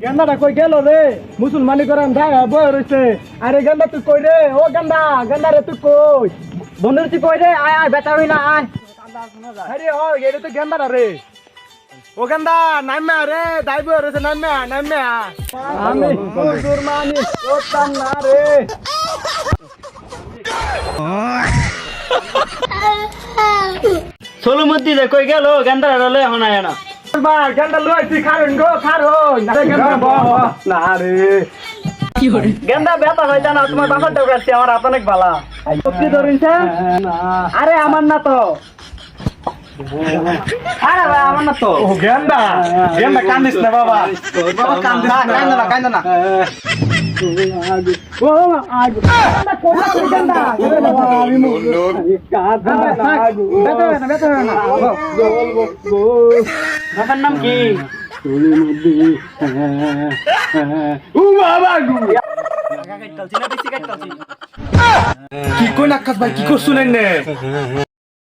গেন্দাটা কই গেল রে? মুসলমানি করেন বই রইছে। আরে গেন্দা তুই কই রে? ও গেন্দা, গেন্দা রে তুই কই? বন্ধু তুই কই রে? আয় আয় বেটা হইনা আয়। আরে ও এটা তো গেন্দাটা রে। ও গেন্দা নামে রে, দাই বই রইছে নামে নামে। আমি হুজুর মানি করতাম না রে। সোলুমুদ্দি যে কই গেল গেন্দারা লই এখন আয় না। বা গেন্দা লই তুই খারুন গো খারুন। আরে গেন্দা না রে। গেন্দা বেতা হইতা না তোমার বাসার টাকা আসছে আমার হাত অনেক ভালা কি ধরিছে আরে আমার না তো আরে ভাই আমার না তো ও গেন্দা, গেন্দা কান্দিস না বাবা। বাবা কান্দিস না, কান্দা না কান্দা না ও আগ গেন্দা কোলা গেন্দা আমি মুখ কাঁদা লাগু বেটা না বেটা না বলবো বাবার নাম কি ও বাবা গু কি কই না কাজ ভাই কি করছুন নে